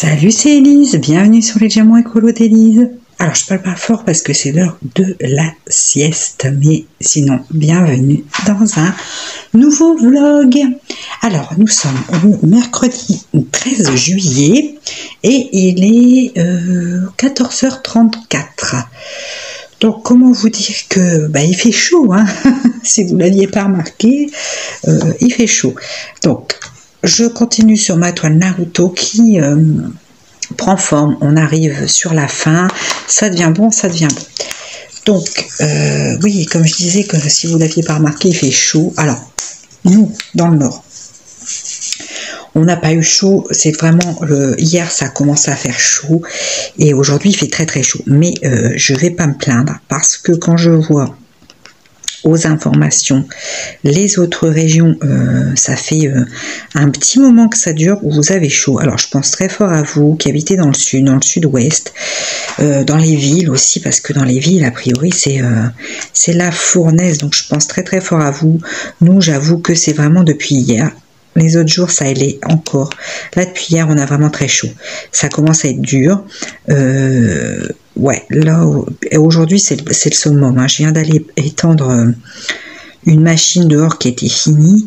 Salut, c'est Élise, bienvenue sur les diamants écolo d'Élise. Alors je parle pas fort parce que c'est l'heure de la sieste, mais sinon bienvenue dans un nouveau vlog. Alors nous sommes au mercredi 13 juillet et il est 14h34. Donc comment vous dire que il fait chaud, hein. Si vous l'aviez pas remarqué, il fait chaud. Donc je continue sur ma toile Naruto qui prend forme. On arrive sur la fin, ça devient bon, ça devient bon. Donc oui, comme je disais, que si vous l'aviez pas remarqué, il fait chaud. Alors nous dans le nord, on n'a pas eu chaud, c'est vraiment hier ça a commencé à faire chaud et aujourd'hui il fait très très chaud, mais je vais pas me plaindre parce que quand je vois aux informations les autres régions, ça fait un petit moment que ça dure où vous avez chaud. Alors je pense très fort à vous qui habitez dans le sud, dans le sud-ouest, dans les villes aussi, parce que dans les villes a priori c'est la fournaise, donc je pense très très fort à vous. Nous j'avoue que c'est vraiment depuis hier. Les autres jours, ça allait encore. Là, depuis hier, on a vraiment très chaud. Ça commence à être dur. Ouais, là, aujourd'hui, c'est le summum, hein. Je viens d'aller étendre une machine dehors qui était finie.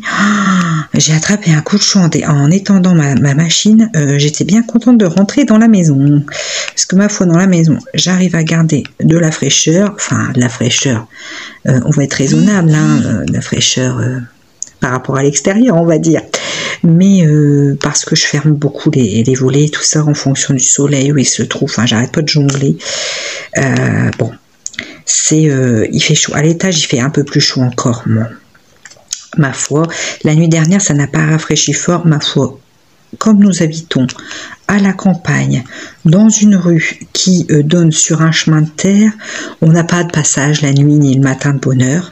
J'ai attrapé un coup de chaud en étendant ma machine. J'étais bien contente de rentrer dans la maison. Parce que ma foi, dans la maison, j'arrive à garder de la fraîcheur. Enfin, de la fraîcheur. On va être raisonnable, hein, de la fraîcheur par rapport à l'extérieur, on va dire. Mais parce que je ferme beaucoup les volets, tout ça en fonction du soleil où il se trouve. Enfin, j'arrête pas de jongler. Bon, il fait chaud. À l'étage, il fait un peu plus chaud encore. Ma foi, la nuit dernière, ça n'a pas rafraîchi fort. Ma foi, comme nous habitons à la campagne, dans une rue qui donne sur un chemin de terre, on n'a pas de passage la nuit ni le matin de bonne heure.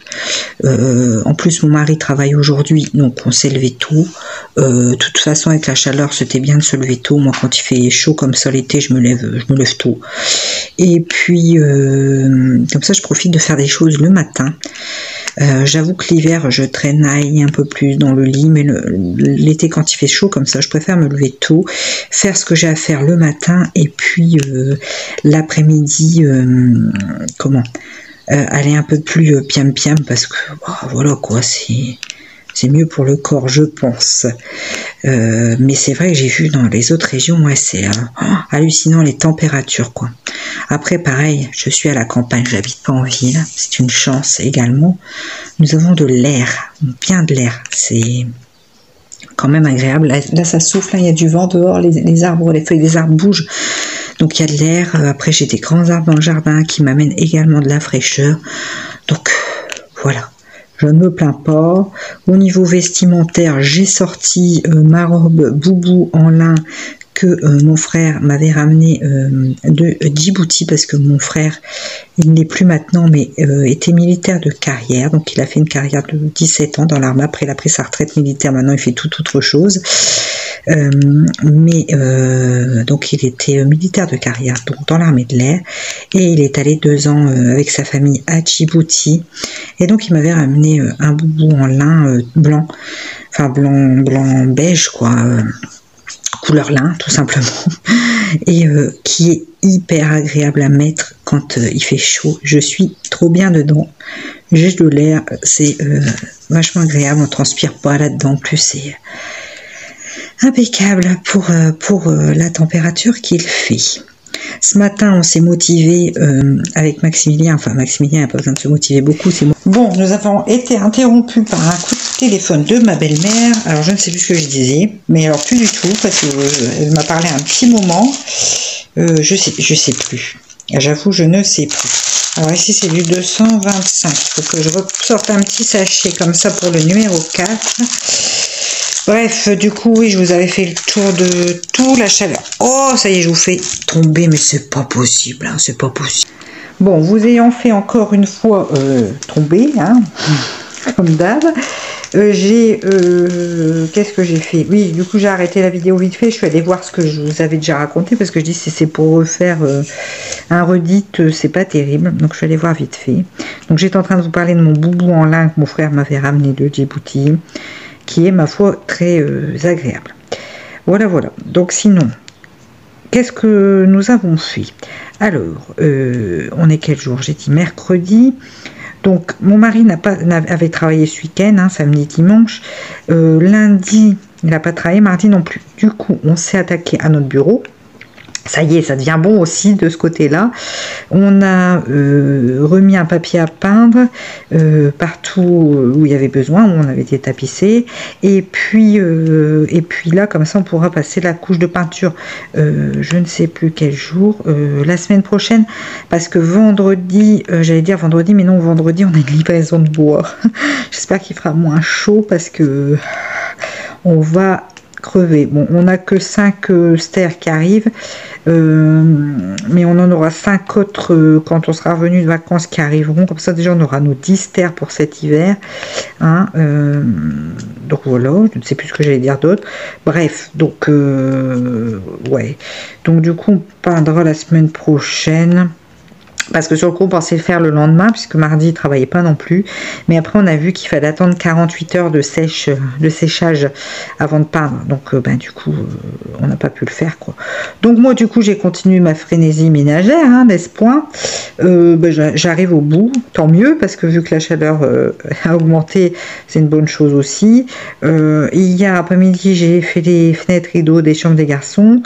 En plus, mon mari travaille aujourd'hui, donc on s'est levé tôt. De toute façon, avec la chaleur, c'était bien de se lever tôt. Moi, quand il fait chaud comme ça l'été, je me lève tôt. Et puis, comme ça, je profite de faire des choses le matin. J'avoue que l'hiver, je traînaille un peu plus dans le lit, mais l'été, quand il fait chaud comme ça, je préfère me lever tôt, faire ce que j'ai à faire le matin, et puis l'après-midi, aller un peu plus piam-piam, parce que voilà quoi, c'est mieux pour le corps, je pense. Mais c'est vrai que j'ai vu dans les autres régions, ouais, c'est hallucinant les températures, quoi. Après, pareil, je suis à la campagne, j'habite pas en ville, c'est une chance également. Nous avons de l'air, bien de l'air, c'est quand même agréable. Là ça souffle, hein, il y a du vent dehors, les arbres, les feuilles des arbres bougent, donc il y a de l'air. Après, j'ai des grands arbres dans le jardin qui m'amènent également de la fraîcheur. Donc voilà. Je ne me plains pas. Au niveau vestimentaire, j'ai sorti ma robe boubou en lin que mon frère m'avait ramené de Djibouti, parce que mon frère, il n'est plus maintenant, mais était militaire de carrière. Donc il a fait une carrière de 17 ans dans l'armée. Après, il a pris sa retraite militaire. Maintenant, il fait toute autre chose. Donc il était militaire de carrière, donc dans l'armée de l'air, et il est allé 2 ans avec sa famille à Djibouti, et donc il m'avait ramené un boubou en lin blanc, enfin blanc beige quoi, couleur lin tout simplement, et qui est hyper agréable à mettre quand il fait chaud. Je suis trop bien dedans, j'ai de l'air, c'est vachement agréable, on transpire pas là-dedans, en plus c'est impeccable pour la température qu'il fait. Ce matin, on s'est motivé avec Maximilien. Enfin, Maximilien n'a pas besoin de se motiver beaucoup. Bon, nous avons été interrompus par un coup de téléphone de ma belle-mère. Alors, je ne sais plus ce que je disais, mais alors plus du tout, parce qu'elle m'a parlé un petit moment. Je sais plus. J'avoue, je ne sais plus. Alors ici, c'est du 225. Il faut que je ressorte un petit sachet comme ça pour le numéro 4. Bref, du coup, oui, je vous avais fait le tour de tout, la chaleur. Oh, ça y est, je vous fais tomber, mais c'est pas possible, hein, c'est pas possible. Bon, vous ayant fait encore une fois tomber, hein, comme d'hab, qu'est-ce que j'ai fait? Oui, du coup, j'ai arrêté la vidéo vite fait, je suis allée voir ce que je vous avais déjà raconté, parce que je dis, si c'est pour refaire un redit, c'est pas terrible, donc je suis allée voir vite fait. Donc, j'étais en train de vous parler de mon boubou en lin que mon frère m'avait ramené de Djibouti, qui est, ma foi, très agréable. Voilà. Donc sinon, qu'est-ce que nous avons fait? Alors, on est quel jour? J'ai dit mercredi. Donc, mon mari avait travaillé ce week-end, hein, samedi, dimanche. Lundi, il n'a pas travaillé, mardi non plus. Du coup, on s'est attaqué à notre bureau. Ça y est, ça devient bon aussi de ce côté-là. On a remis un papier à peindre partout où il y avait besoin, où on avait été tapissé. Et puis là, comme ça, on pourra passer la couche de peinture. Je ne sais plus quel jour, la semaine prochaine, parce que vendredi, j'allais dire vendredi, mais non, vendredi, on a une livraison de bois. J'espère qu'il fera moins chaud parce que on va crever. Bon, on n'a que 5 stères qui arrivent, mais on en aura 5 autres quand on sera revenu de vacances qui arriveront. Comme ça, déjà, on aura nos 10 stères pour cet hiver. Hein, donc voilà, je ne sais plus ce que j'allais dire d'autre. Bref, donc, ouais. Donc, du coup, on peindra la semaine prochaine. Parce que sur le coup, on pensait le faire le lendemain, puisque mardi, il ne travaillait pas non plus. Mais après, on a vu qu'il fallait attendre 48 heures de séchage avant de peindre. Donc, du coup, on n'a pas pu le faire, quoi. Donc, moi, du coup, j'ai continué ma frénésie ménagère, hein, n'est-ce point? J'arrive au bout, tant mieux, parce que vu que la chaleur a augmenté, c'est une bonne chose aussi. Hier après-midi, j'ai fait les fenêtres rideaux des chambres des garçons.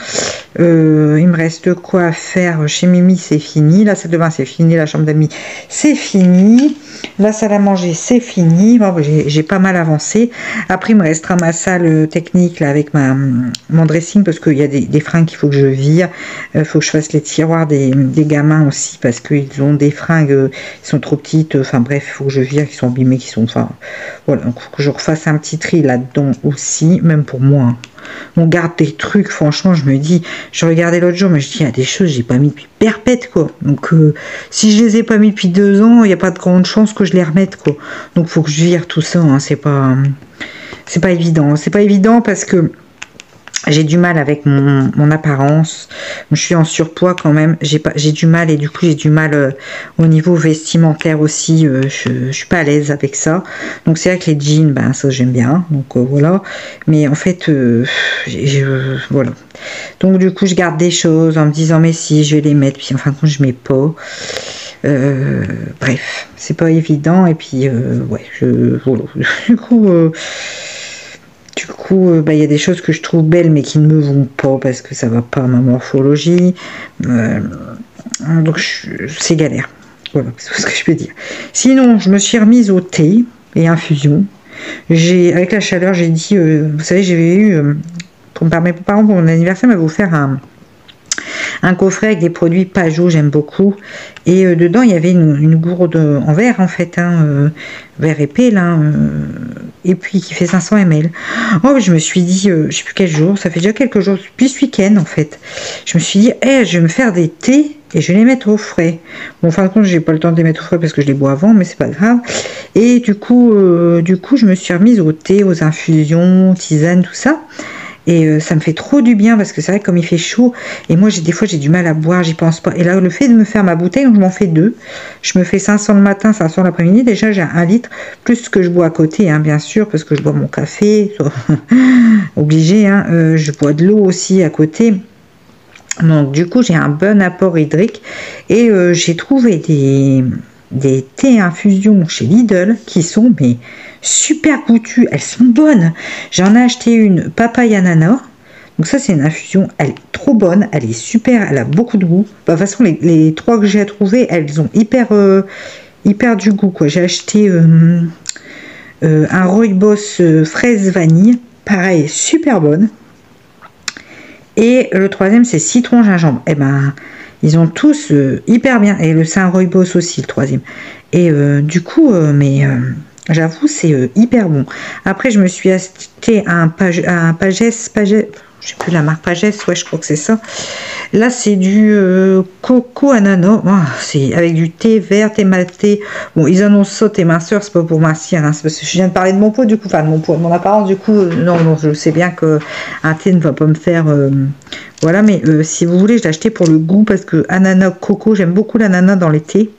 Il me reste quoi à faire chez Mimi, c'est fini. La salle de bain, c'est fini. La chambre d'amis, c'est fini. La salle à manger, c'est fini. Bon, j'ai pas mal avancé. Après, il me restera ma salle technique là, avec mon dressing, parce qu'il y a des fringues qu'il faut que je vire. Il faut que je fasse les tiroirs des gamins aussi, parce qu'ils ont des fringues qui sont trop petites. Enfin bref, il faut que je vire, qui sont abîmées, qui sont... Enfin, voilà, donc il faut que je refasse un petit tri là-dedans aussi, même pour moi. Hein. On garde des trucs, franchement, je me dis, je regardais l'autre jour, mais je dis, il y a des choses que j'ai pas mis depuis perpète, quoi. Donc, si je les ai pas mis depuis 2 ans, il n'y a pas de grande chance que je les remette, quoi. Donc, il faut que je vire tout ça, hein. C'est pas évident. C'est pas évident parce que j'ai du mal avec mon apparence. Je suis en surpoids quand même. J'ai du mal, et du coup j'ai du mal au niveau vestimentaire aussi. Je suis pas à l'aise avec ça. Donc c'est vrai que les jeans, ben ça j'aime bien. Donc voilà. Mais en fait, voilà. Donc du coup je garde des choses en me disant mais si je vais les mettre. Puis en fin de compte je mets pas. Bref, c'est pas évident. Et puis ouais, voilà. Du coup, il y a des choses que je trouve belles mais qui ne me vont pas parce que ça va pas à ma morphologie. Donc c'est galère. Voilà, c'est ce que je peux dire. Sinon, je me suis remise au thé et infusion. Avec la chaleur, j'ai dit, vous savez, j'avais eu, par mes parents pour mon anniversaire, m'avaient offert un coffret avec des produits Pajot, j'aime beaucoup. Et dedans, il y avait une gourde en verre, en fait, hein, verre épais, là, et puis qui fait 500 ml. Oh, je me suis dit, je sais plus quel jour, ça fait déjà quelques jours, depuis ce week-end, en fait. Je me suis dit, je vais me faire des thés et je vais les mettre au frais. Bon, en fin de compte, j'ai pas le temps de les mettre au frais parce que je les bois avant, mais c'est pas grave. Et du coup, je me suis remise au thé, aux infusions, tisanes, tout ça. Et ça me fait trop du bien parce que c'est vrai que comme il fait chaud, et moi des fois j'ai du mal à boire, j'y pense pas. Et là le fait de me faire ma bouteille, donc je m'en fais 2. Je me fais 500 le matin, 500 l'après-midi. Déjà j'ai 1 litre, plus ce que je bois à côté, hein, bien sûr, parce que je bois mon café, obligé, hein, je bois de l'eau aussi à côté. Donc du coup j'ai un bon apport hydrique. Et j'ai trouvé des thés infusions chez Lidl qui sont mais super goûtues, elles sont bonnes. J'en ai acheté une papaye ananas, donc ça c'est une infusion, elle est trop bonne, elle est super, elle a beaucoup de goût. De toute façon les 3 que j'ai trouvées, elles ont hyper du goût, quoi. J'ai acheté un rooibos fraise vanille, pareil, super bonne. Et le 3e c'est citron gingembre. Et ben ils ont tous hyper bien. Et c'est un rooibos aussi, le 3e. Et du coup, j'avoue, c'est hyper bon. Après, je me suis acheté un Pages, je sais plus la marque Pages, ouais, je crois que c'est ça. Là, c'est du coco ananas. Oh, c'est avec du thé vert, thé maté. Bon, ils annoncent ça, thé minceur, c'est pas pour mincir, hein, c'est parce que je viens de parler de mon pot, du coup, enfin de mon pot, de mon apparence, du coup, non, je sais bien que un thé ne va pas me faire. Voilà, mais si vous voulez, je l'ai acheté pour le goût parce que ananas, coco, j'aime beaucoup l'ananas dans les thés.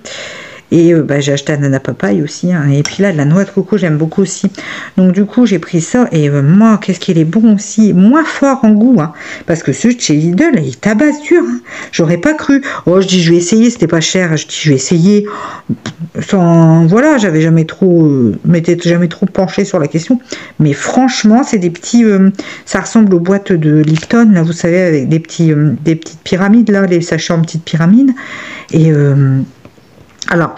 Et j'ai acheté un Nana Papaye aussi, hein. Et puis là, de la noix de coco, j'aime beaucoup aussi. Donc du coup, j'ai pris ça. Et moi, qu'est-ce qu'il est bon aussi. Moins fort en goût, hein, parce que ceux de chez Lidl, ils tabassent dur. Hein. J'aurais pas cru. Oh, je dis, je vais essayer. C'était pas cher. Je dis, je vais essayer. Sans, voilà, j'avais jamais trop, m'étais jamais trop penché sur la question. Mais franchement, c'est des petits, ça ressemble aux boîtes de Lipton, là, vous savez, avec des petites pyramides, là, les sachets en petites pyramides. Et alors,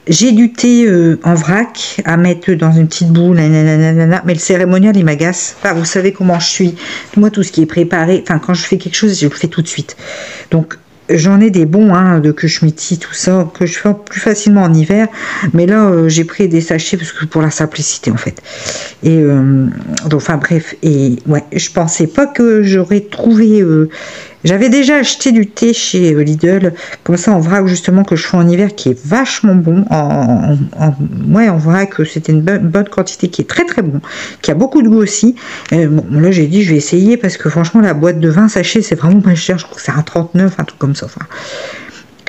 j'ai du thé en vrac à mettre dans une petite boule, nanana, mais le cérémonial, il m'agace. Enfin, vous savez comment je suis. Moi, tout ce qui est préparé, enfin, quand je fais quelque chose, je le fais tout de suite. Donc, j'en ai des bons, hein, de Kushmiti, tout ça, que je fais plus facilement en hiver. Mais là, j'ai pris des sachets parce que pour la simplicité, en fait. Et donc, enfin bref, et ouais, je pensais pas que j'aurais trouvé. J'avais déjà acheté du thé chez Lidl, comme ça en vrac justement que je fais en hiver, qui est vachement bon. Ouais, en vrac, c'était une bonne quantité, qui est très très bon, qui a beaucoup de goût aussi. Bon, là j'ai dit je vais essayer parce que franchement la boîte de 20 sachets c'est vraiment pas cher, je crois que c'est un 39, un truc comme ça. Enfin.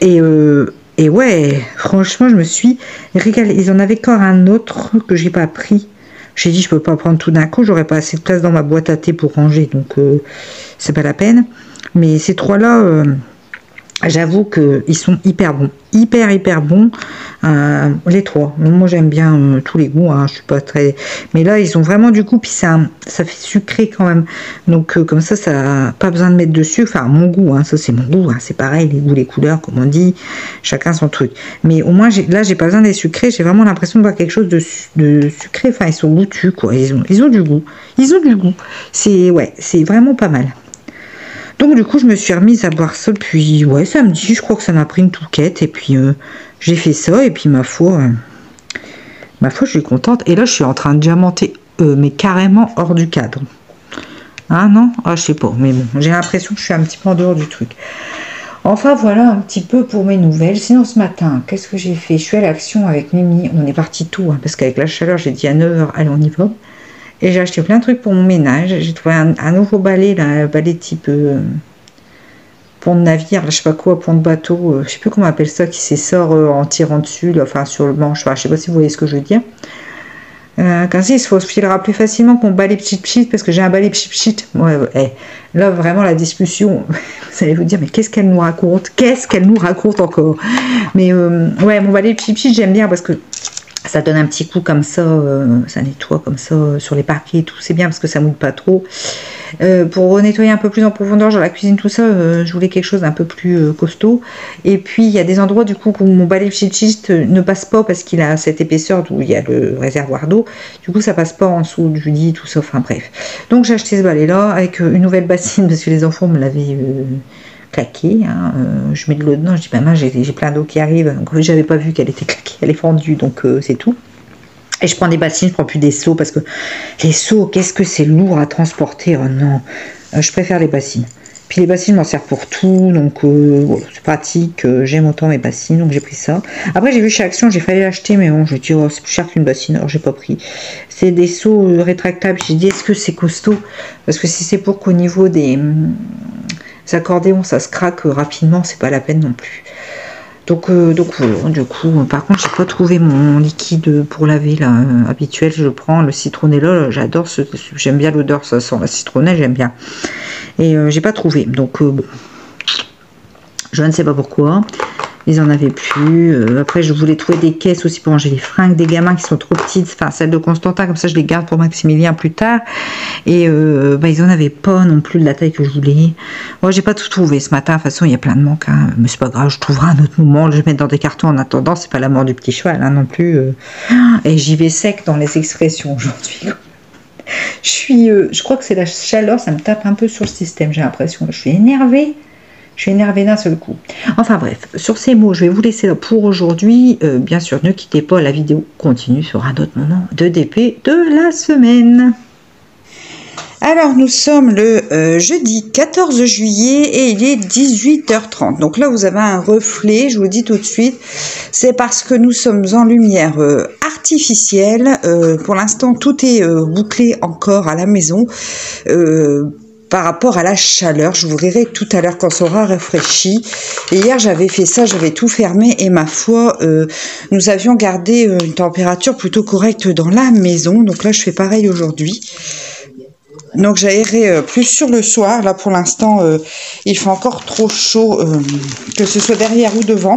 Et ouais, franchement je me suis régalée. Ils en avaient encore un autre que j'ai pas pris. J'ai dit je peux pas prendre tout d'un coup, j'aurais pas assez de place dans ma boîte à thé pour ranger, donc c'est pas la peine. Mais ces trois-là, j'avoue qu'ils sont hyper bons. Hyper bons. Les trois. Moi, j'aime bien tous les goûts. Hein, je suis pas très... Mais là, ils ont vraiment du goût. Puis ça fait sucré quand même. Donc, comme ça n'a pas besoin de mettre de sucre. Enfin, mon goût. Hein, ça, c'est mon goût. Hein, c'est pareil, les goûts, les couleurs, comme on dit. Chacun son truc. Mais au moins, là, j'ai pas besoin des sucrés. J'ai vraiment l'impression de voir quelque chose de sucré. Enfin, ils sont goûtus, quoi. Ils ont du goût. Ils ont du goût. C'est vraiment pas mal. Donc du coup, je me suis remise à boire ça, puis ouais, samedi, je crois que ça m'a pris une touquette, et puis j'ai fait ça, et puis ma foi, je suis contente. Et là, je suis en train de diamanter, mais carrément hors du cadre. Ah non? Ah, je sais pas, mais bon, j'ai l'impression que je suis un petit peu en dehors du truc. Enfin, voilà un petit peu pour mes nouvelles. Sinon, ce matin, qu'est-ce que j'ai fait? Je suis à l'action avec Mimi, on est parti tôt, hein, parce qu'avec la chaleur, j'ai dit à 9h, allez, on y va. Et j'ai acheté plein de trucs pour mon ménage. J'ai trouvé un nouveau balai, là, un balai type pont de navire, là, je sais pas quoi, pont de bateau, je sais plus comment on appelle ça, qui s'essore en tirant dessus, là, enfin sur le manche. Enfin, je sais pas si vous voyez ce que je veux dire. Quand il se filera plus facilement que mon balai pchit, parce que j'ai un balai pchit. Ouais, là, vraiment, la discussion, vous allez vous dire, mais qu'est-ce qu'elle nous raconte? Qu'est-ce qu'elle nous raconte encore? Mais ouais, mon balai pchit, j'aime bien parce que ça donne un petit coup comme ça, ça nettoie comme ça sur les parquets et tout, c'est bien parce que ça mouille pas trop. Pour nettoyer un peu plus en profondeur, genre la cuisine, tout ça, je voulais quelque chose d'un peu plus costaud. Et puis il y a des endroits du coup où mon balai pchit ne passe pas parce qu'il a cette épaisseur d'où il y a le réservoir d'eau. Du coup ça passe pas en dessous du lit, tout ça, enfin bref. Donc j'ai acheté ce balai là avec une nouvelle bassine parce que les enfants me l'avaient claqué, hein. Je mets de l'eau dedans, je dis bah j'ai plein d'eau qui arrive, j'avais pas vu qu'elle était claquée, elle est fendue, donc c'est tout. Et je prends des bassines, je prends plus des seaux parce que les seaux, qu'est-ce que c'est lourd à transporter. Oh non, je préfère les bassines. Puis les bassines, je m'en sers pour tout, donc voilà, c'est pratique. J'aime autant mes bassines, donc j'ai pris ça. Après, j'ai vu chez Action, j'ai failli l'acheter, mais bon, je me dis, oh, c'est plus cher qu'une bassine, alors j'ai pas pris. C'est des seaux rétractables. J'ai dit, est-ce que c'est costaud? Parce que si c'est pour qu'au niveau des accordéons, ça se craque rapidement, c'est pas la peine non plus. Donc voilà, du coup, par contre, j'ai pas trouvé mon liquide pour laver là, habituel. Je prends le citronnella, j'adore, j'aime bien l'odeur, ça sent la citronnelle, j'aime bien. Et j'ai pas trouvé, donc bon, je ne sais pas pourquoi. Ils en avaient plus. Après, je voulais trouver des caisses aussi pour ranger les fringues des gamins qui sont trop petites. Enfin, celles de Constantin, comme ça, je les garde pour Maximilien plus tard. Et ils en avaient pas non plus de la taille que je voulais. Moi, j'ai pas tout trouvé ce matin. De toute façon, il y a plein de manques. Hein. Mais c'est pas grave, je trouverai un autre moment. Je vais mettre dans des cartons en attendant. C'est pas la mort du petit cheval hein, non plus. Et j'y vais sec dans les expressions aujourd'hui. Je crois que c'est la chaleur, ça me tape un peu sur le système. J'ai l'impression. Je suis énervée. Je suis énervée d'un seul coup. Enfin bref, sur ces mots, je vais vous laisser pour aujourd'hui. Bien sûr, ne quittez pas, la vidéo continue sur un autre moment de DP de la semaine. Alors, nous sommes le jeudi 14 juillet et il est 18h30. Donc là, vous avez un reflet, je vous le dis tout de suite. C'est parce que nous sommes en lumière artificielle. Pour l'instant, tout est bouclé encore à la maison. par rapport à la chaleur. Je vous verrai tout à l'heure quand ça aura rafraîchi. Et hier, j'avais fait ça, j'avais tout fermé et ma foi, nous avions gardé une température plutôt correcte dans la maison. Donc là, je fais pareil aujourd'hui. Donc j'aérerai plus sur le soir. Là, pour l'instant, il fait encore trop chaud, que ce soit derrière ou devant.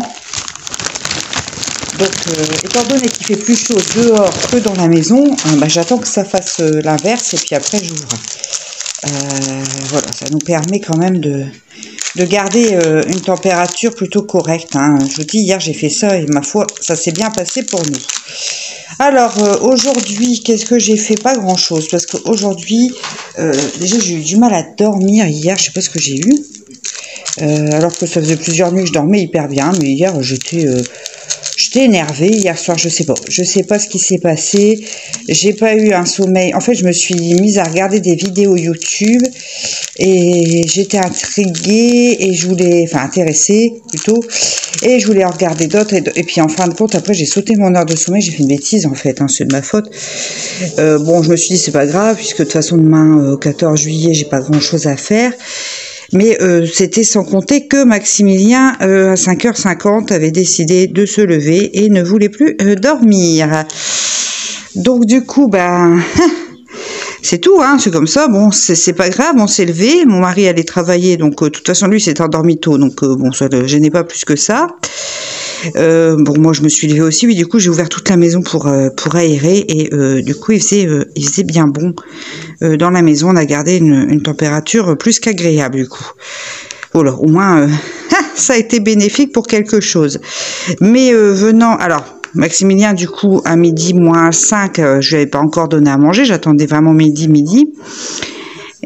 Donc, étant donné qu'il fait plus chaud dehors que dans la maison, j'attends que ça fasse l'inverse et puis après j'ouvre. Voilà, ça nous permet quand même de garder une température plutôt correcte. Hein. Je vous dis, hier j'ai fait ça et ma foi, ça s'est bien passé pour nous. Alors, aujourd'hui, qu'est-ce que j'ai fait? Pas grand-chose, parce qu'aujourd'hui, déjà j'ai eu du mal à dormir hier, je sais pas ce que j'ai eu. Alors que ça faisait plusieurs nuits que je dormais hyper bien, mais hier j'étais énervée hier soir, je sais pas ce qui s'est passé, j'ai pas eu un sommeil, en fait je me suis mise à regarder des vidéos YouTube et j'étais intriguée et je voulais, intéressée plutôt, et je voulais en regarder d'autres et puis en fin de compte après j'ai sauté mon heure de sommeil, j'ai fait une bêtise en fait, hein, c'est de ma faute. Bon, je me suis dit c'est pas grave puisque de toute façon demain au 14 juillet j'ai pas grand chose à faire. Mais c'était sans compter que Maximilien, à 5h50, avait décidé de se lever et ne voulait plus dormir. Donc du coup, c'est tout, hein, c'est comme ça. Bon, c'est pas grave, on s'est levé. Mon mari allait travailler, donc de toute façon, lui, s'est endormi tôt. Donc bon, ça ne le gênait pas plus que ça. Bon, moi, je me suis levée aussi. Oui, du coup, j'ai ouvert toute la maison pour aérer. Et du coup, il faisait bien bon. Dans la maison, on a gardé une température plus qu'agréable, du coup. Voilà, au moins, ça a été bénéfique pour quelque chose. Mais alors, Maximilien, du coup, à midi, moins 5, je lui avais pas encore donné à manger. J'attendais vraiment midi.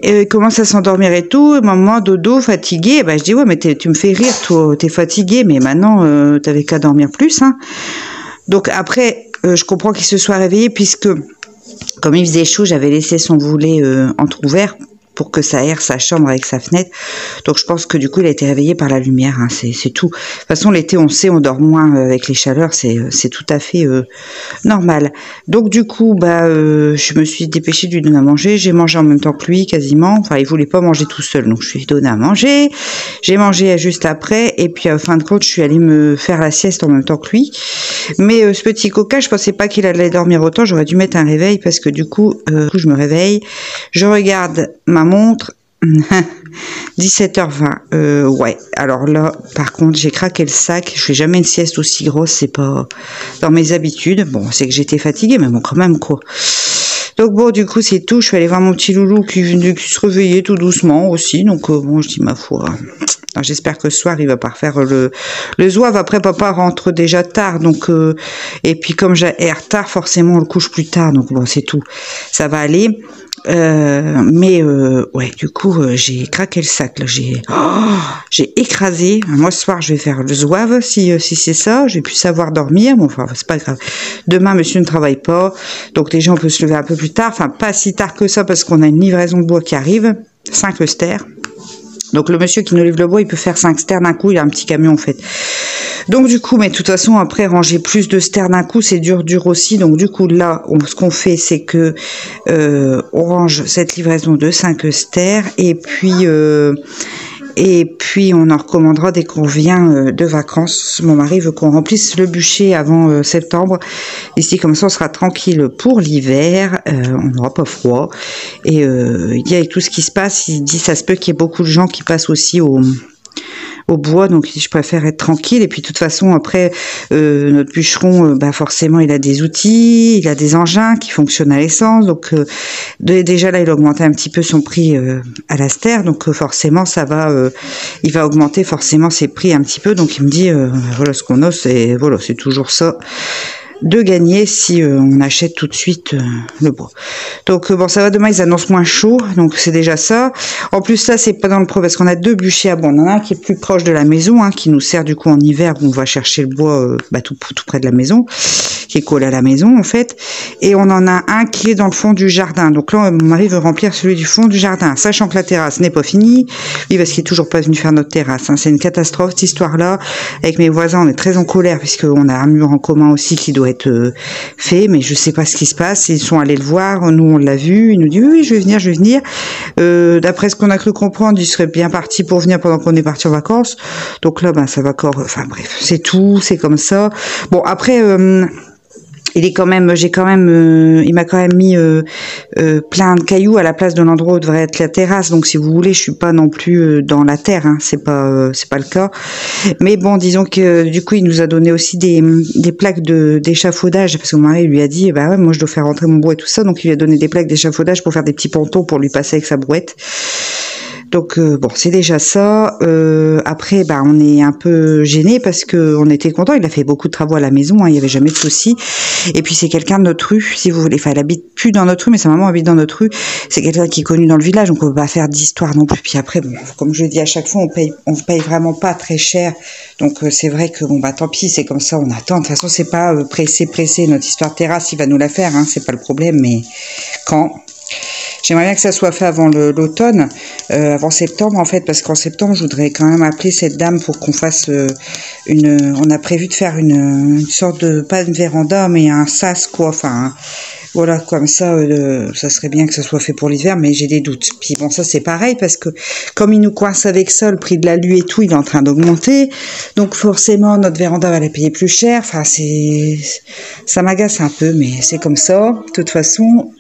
Et il commence à s'endormir et tout. Maman, dodo, fatigué. Je dis, ouais, mais tu me fais rire, toi, t'es fatigué, mais maintenant, t'avais qu'à dormir plus, hein. Donc après, je comprends qu'il se soit réveillé puisque, comme il faisait chaud, j'avais laissé son volet entrouvert pour que ça aère sa chambre avec sa fenêtre. Donc je pense que du coup il a été réveillé par la lumière, hein, c'est tout. De toute façon l'été on sait, on dort moins avec les chaleurs, c'est tout à fait normal. Donc du coup je me suis dépêchée de lui donner à manger, j'ai mangé en même temps que lui quasiment, enfin il voulait pas manger tout seul donc je lui ai donné à manger, j'ai mangé juste après et puis en fin de compte je suis allée me faire la sieste en même temps que lui. Mais ce petit coca, je pensais pas qu'il allait dormir autant, j'aurais dû mettre un réveil parce que du coup je me réveille, je regarde ma montre, 17h20, ouais, alors là, par contre, j'ai craqué le sac, je fais jamais une sieste aussi grosse, c'est pas dans mes habitudes, bon, c'est que j'étais fatiguée, mais bon, quand même, quoi. Donc bon, du coup, c'est tout, je suis allée voir mon petit loulou qui se réveillait tout doucement aussi, donc bon, je dis ma foi... J'espère que ce soir il va pas refaire le zouave. Après papa rentre déjà tard donc et puis comme j'aère tard forcément on le couche plus tard donc bon c'est tout, ça va aller. Mais ouais du coup j'ai craqué le sac là, j'ai écrasé. Moi ce soir je vais faire le zouave si c'est ça, j'ai pu savoir dormir, bon enfin c'est pas grave. Demain monsieur ne travaille pas donc déjà on peut se lever un peu plus tard, enfin pas si tard que ça parce qu'on a une livraison de bois qui arrive, 5 stères. Donc le monsieur qui nous livre le bois, il peut faire 5 stères d'un coup, il a un petit camion en fait. Donc du coup, mais de toute façon, après ranger plus de stères d'un coup, c'est dur aussi. Donc du coup là, ce qu'on fait, c'est que on range cette livraison de 5 stères et puis on en recommandera dès qu'on revient de vacances. Mon mari veut qu'on remplisse le bûcher avant septembre. Ici, comme ça, on sera tranquille pour l'hiver. On n'aura pas froid. Et il dit avec tout ce qui se passe, il dit ça se peut qu'il y ait beaucoup de gens qui passent aussi au bois, donc je préfère être tranquille. Et puis de toute façon après notre bûcheron forcément il a des outils, il a des engins qui fonctionnent à l'essence, donc déjà là il a augmenté un petit peu son prix à la stère, donc forcément ça va il va augmenter forcément ses prix un petit peu, donc il me dit voilà ce qu'on a, c'est voilà, c'est toujours ça de gagner si on achète tout de suite le bois. Donc bon, ça va, demain ils annoncent moins chaud, donc c'est déjà ça. En plus ça c'est pas dans le pro parce qu'on a 2 bûchers à bois. On en a un qui est plus proche de la maison, hein, qui nous sert du coup en hiver où on va chercher le bois tout près de la maison. qui est collé à la maison en fait. Et on en a un qui est dans le fond du jardin. Donc là, mon mari veut remplir celui du fond du jardin, sachant que la terrasse n'est pas finie. Oui, parce qu'il est toujours pas venu faire notre terrasse. Hein. C'est une catastrophe cette histoire-là. Avec mes voisins, on est très en colère puisqu'on a un mur en commun aussi qui doit être fait, mais je sais pas ce qui se passe. Ils sont allés le voir, nous on l'a vu. Il nous dit oui, je vais venir, je vais venir. D'après ce qu'on a cru comprendre, il serait bien parti pour venir pendant qu'on est parti en vacances. Donc là, ben ça va encore. Enfin bref, c'est tout, c'est comme ça. Bon après. Il est quand même, il m'a quand même mis plein de cailloux à la place de l'endroit où devrait être la terrasse. Donc si vous voulez, je suis pas non plus dans la terre, hein, c'est pas le cas. Mais bon, disons que du coup, il nous a donné aussi des plaques d'échafaudage parce que mon mari lui a dit, bah ouais, moi je dois faire rentrer mon bois et tout ça, donc il lui a donné des plaques d'échafaudage pour faire des petits pontons pour lui passer avec sa brouette. Donc bon, c'est déjà ça. Après, bah, on est un peu gêné parce que on était content. Il a fait beaucoup de travaux à la maison, hein, il y avait jamais de soucis. Et puis c'est quelqu'un de notre rue, si vous voulez. Enfin, elle habite plus dans notre rue, mais sa maman habite dans notre rue. C'est quelqu'un qui est connu dans le village, donc on peut pas faire d'histoire non plus. Puis après, bon, comme je le dis à chaque fois, on paye vraiment pas très cher. Donc c'est vrai que bon bah tant pis, c'est comme ça, on attend. De toute façon, c'est pas pressé. Notre histoire de terrasse, il va nous la faire, hein, c'est pas le problème. Mais quand j'aimerais bien que ça soit fait avant l'automne, avant septembre en fait, parce qu'en septembre, je voudrais quand même appeler cette dame pour qu'on fasse on a prévu de faire une sorte de, pas une véranda, mais un sas quoi, enfin, voilà, comme ça, ça serait bien que ça soit fait pour l'hiver, mais j'ai des doutes. Puis bon, ça c'est pareil, parce que comme il nous coince avec ça, le prix de l'alu et tout, il est en train d'augmenter, donc forcément, notre véranda va la payer plus cher, enfin, ça m'agace un peu, mais c'est comme ça. De toute façon,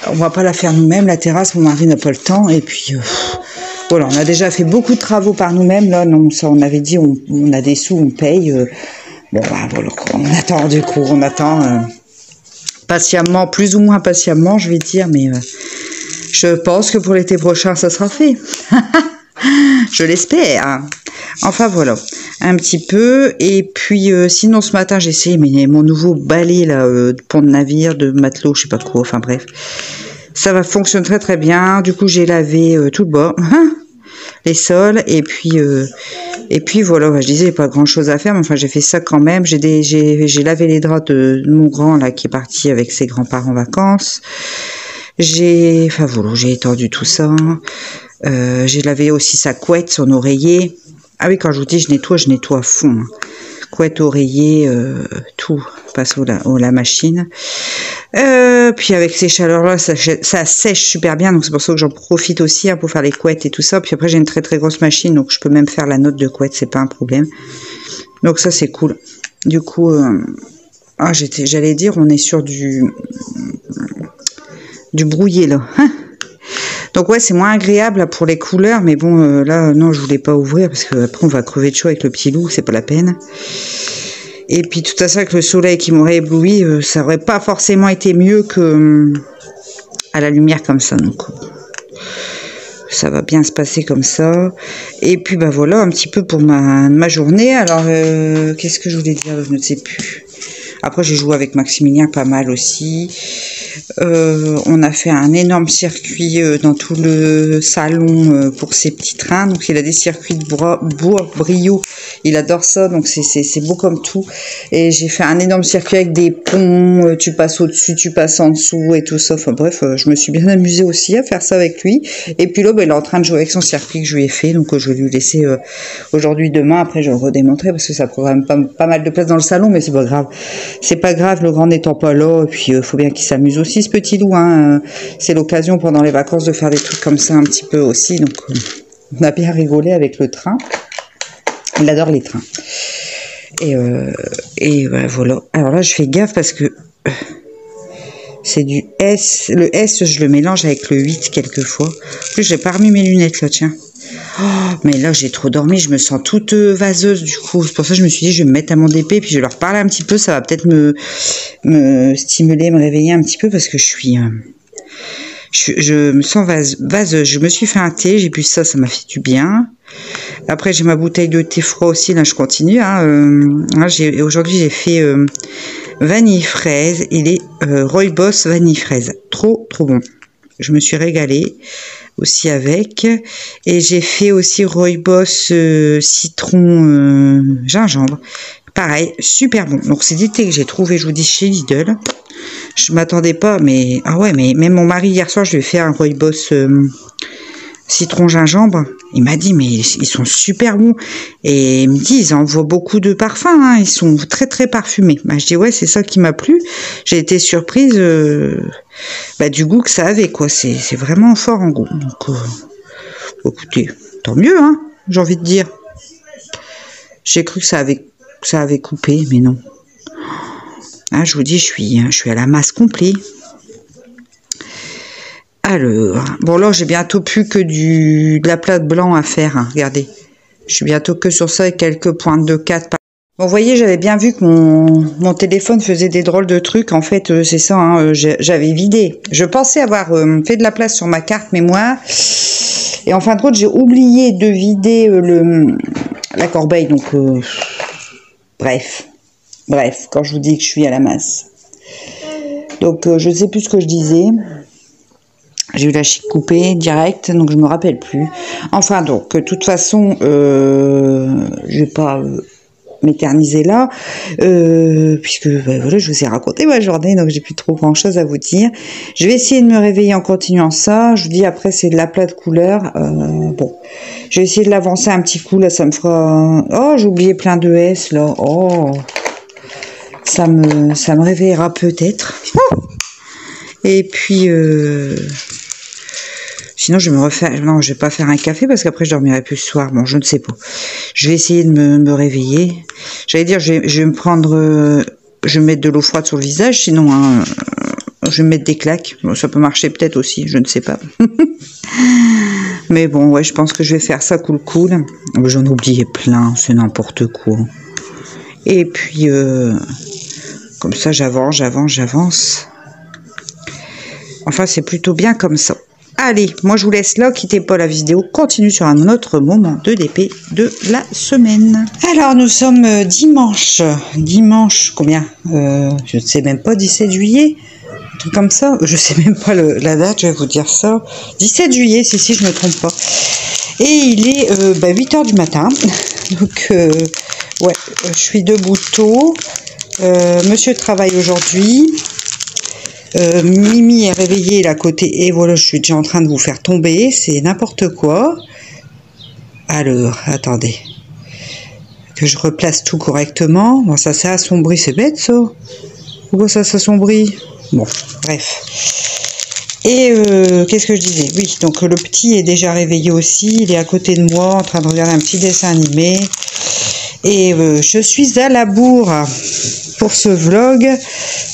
on va pas la faire nous-mêmes, la terrasse, mon mari n'a pas le temps, et puis voilà, on a déjà fait beaucoup de travaux par nous-mêmes, là, non, ça on avait dit, on a des sous, on paye, bon, bah, voilà, on attend du coup, patiemment, plus ou moins patiemment, je vais dire, mais je pense que pour l'été prochain, ça sera fait. Je l'espère. Enfin voilà, un petit peu. Et puis sinon ce matin j'ai essayé mon nouveau balai là, de pont de navire, de matelot, je sais pas quoi. Enfin bref, ça fonctionne très très bien. Du coup j'ai lavé tout le bas, les sols, et puis voilà. Je disais pas grand chose à faire, mais enfin j'ai fait ça quand même. J'ai lavé les draps de mon grand là qui est parti avec ses grands-parents en vacances. J'ai étendu tout ça. J'ai lavé aussi sa couette, son oreiller. Ah oui, quand je vous dis je nettoie à fond. Hein. Couette, oreiller, tout passe la machine. Puis avec ces chaleurs-là, ça sèche super bien, donc c'est pour ça que j'en profite aussi hein, pour faire les couettes et tout ça. Puis après j'ai une très très grosse machine, donc je peux même faire la note de couette, c'est pas un problème. Donc ça c'est cool. Du coup, j'allais dire, on est sur du brouillé là. Donc ouais, c'est moins agréable là, pour les couleurs, mais bon, là, non, je voulais pas ouvrir, parce que après on va crever de chaud avec le petit loup, c'est pas la peine. Et puis tout à ça, avec le soleil qui m'aurait ébloui, ça aurait pas forcément été mieux que à la lumière comme ça, donc ça va bien se passer comme ça. Et puis bah voilà, un petit peu pour ma journée. Alors, qu'est-ce que je voulais dire, je ne sais plus. Après, j'ai joué avec Maximilien pas mal aussi. On a fait un énorme circuit dans tout le salon pour ses petits trains. Donc, il a des circuits de bois brio. Il adore ça, donc c'est beau comme tout. Et j'ai fait un énorme circuit avec des ponts. Tu passes au-dessus, tu passes en dessous et tout ça. Enfin bref, je me suis bien amusée aussi à faire ça avec lui. Et puis là, il est en train de jouer avec son circuit que je lui ai fait. Donc, je vais lui laisser aujourd'hui, demain. Après, je vais le redémontrer parce que ça prend quand même pas mal de place dans le salon, mais c'est pas grave. C'est pas grave, le grand n'étant pas là, et puis faut bien qu'il s'amuse aussi, ce petit loup, hein. C'est l'occasion pendant les vacances de faire des trucs comme ça un petit peu aussi, donc on a bien rigolé avec le train. Il adore les trains. Et voilà. Alors là, je fais gaffe parce que c'est du S. Le S, je le mélange avec le 8 quelquefois. En plus, j'ai pas remis mes lunettes là, tiens. Oh, mais là j'ai trop dormi, je me sens toute vaseuse du coup, c'est pour ça que je me suis dit je vais me mettre à mon DP puis je vais leur parler un petit peu, ça va peut-être me stimuler, me réveiller un petit peu parce que je me sens vaseuse. Je me suis fait un thé, j'ai bu ça m'a fait du bien. Après j'ai ma bouteille de thé froid aussi, là je continue. Aujourd'hui j'ai fait vanille fraise, il est Rooibos vanille fraise, trop bon. Je me suis régalée aussi avec, et j'ai fait aussi Rooibos citron gingembre, Pareil, super bon. Donc c'est du thé que j'ai trouvé, je vous dis, chez Lidl. Je m'attendais pas, mais... Ah ouais, mais même mon mari, hier soir, je lui ai fait un rooibos citron gingembre. Il m'a dit, mais ils sont super bons. Et il me dit, ils envoient beaucoup de parfums, hein. Ils sont très très parfumés. Bah, je dis, ouais, c'est ça qui m'a plu. J'ai été surprise du goût que ça avait, quoi. C'est vraiment fort en goût. Donc, écoutez, tant mieux, hein, j'ai envie de dire. J'ai cru que ça avait coupé, mais non. Ah, je vous dis, je suis à la masse complète. Alors, bon là, j'ai bientôt plus que de la plate blanc à faire, hein, regardez. Je suis bientôt que sur ça avec quelques pointes de 4. Bon, vous voyez, j'avais bien vu que mon téléphone faisait des drôles de trucs. En fait, c'est ça, hein, j'avais vidé. Je pensais avoir fait de la place sur ma carte mémoire. Et en fin de compte, j'ai oublié de vider la corbeille. Donc, bref, quand je vous dis que je suis à la masse. Donc, je ne sais plus ce que je disais. J'ai eu la chic coupée direct, donc je me rappelle plus. Enfin, donc, de toute façon, je vais pas m'éterniser là, puisque voilà, je vous ai raconté ma journée, donc j'ai plus trop grand chose à vous dire. Je vais essayer de me réveiller en continuant ça. Je vous dis, après, c'est de la plate couleur. Bon, je vais essayer de l'avancer un petit coup, là, ça me fera... Oh, j'ai oublié plein de S, là. Oh, ça me réveillera peut-être. Et puis... Sinon, je vais me refaire... Non, je vais pas faire un café parce qu'après, je dormirai plus ce soir. Bon, je ne sais pas. Je vais essayer de me réveiller. J'allais dire, je vais me prendre... je vais mettre de l'eau froide sur le visage. Sinon, hein, je vais mettre des claques. Bon, ça peut marcher peut-être aussi. Je ne sais pas. Mais bon, ouais, je pense que je vais faire ça cool. J'en ai oublié plein. C'est n'importe quoi. Et puis, comme ça, j'avance. Enfin, c'est plutôt bien comme ça. Allez, moi je vous laisse là, quittez pas la vidéo, continue sur un autre moment de DP de la semaine. Alors nous sommes dimanche, combien je ne sais même pas, 17 juillet, un truc comme ça, je sais même pas la date, je vais vous dire ça, 17 juillet, si je me trompe pas. Et il est 8 h du matin, donc ouais, je suis debout tôt, monsieur travaille aujourd'hui. Mimi est réveillée là à côté et voilà, je suis déjà en train de vous faire tomber, c'est n'importe quoi. Alors, attendez, que je replace tout correctement. Bon, ça s'est assombri, c'est bête ça. Pourquoi ça s'assombrit? Bon, bref. Et qu'est-ce que je disais? Oui, donc le petit est déjà réveillé aussi, il est à côté de moi en train de regarder un petit dessin animé. Et je suis à la bourre pour ce vlog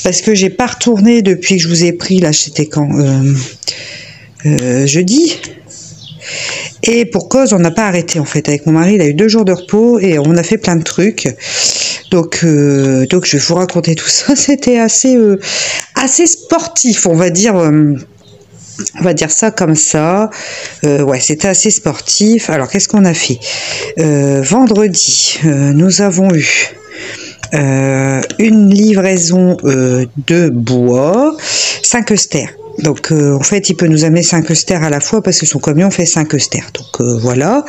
parce que j'ai pas retourné depuis que je vous ai pris là, c'était quand jeudi. Et pour cause, on n'a pas arrêté en fait avec mon mari, il a eu 2 jours de repos et on a fait plein de trucs. Donc je vais vous raconter tout ça. C'était assez sportif, on va dire. On va dire ça comme ça. Ouais, c'était assez sportif. Alors, qu'est-ce qu'on a fait? Vendredi, nous avons eu une livraison de bois, 5 œsters. Donc, en fait, il peut nous amener 5 œsters à la fois parce que son camion fait 5 œsters. Donc, voilà.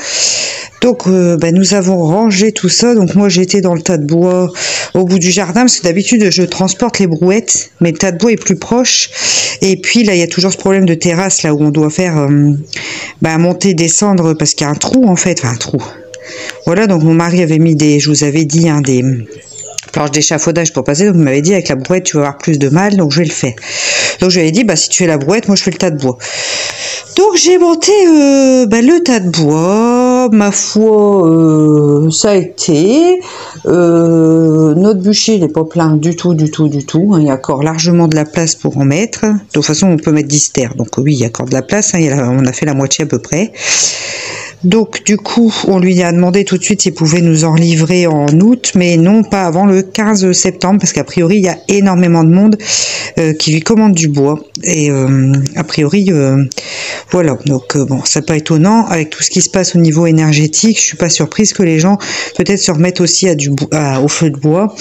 Donc, nous avons rangé tout ça. Donc, moi, j'étais dans le tas de bois au bout du jardin parce que d'habitude, je transporte les brouettes, mais le tas de bois est plus proche. Et puis, là, il y a toujours ce problème de terrasse, là où on doit faire monter, descendre parce qu'il y a un trou, en fait. Enfin, un trou. Voilà, donc mon mari avait mis je vous avais dit, des planches d'échafaudage pour passer. Donc, il m'avait dit, avec la brouette, tu vas avoir plus de mal, donc je vais le faire. Donc, je lui ai dit, si tu fais la brouette, moi, je fais le tas de bois. Donc, j'ai monté le tas de bois. Ma foi, ça a été. Notre bûcher, il n'est pas plein du tout. Il y a encore largement de la place pour en mettre. De toute façon, on peut mettre 10 terres. Donc, oui, il y a encore de la place. On a fait la moitié à peu près. Donc, du coup, on lui a demandé tout de suite s'il pouvait nous en livrer en août, mais non, pas avant le 15 septembre, parce qu'a priori, il y a énormément de monde qui lui commande du bois. Et a priori, voilà. Donc, bon, c'est pas étonnant. Avec tout ce qui se passe au niveau énergétique, je suis pas surprise que les gens peut-être se remettent aussi au feu de bois.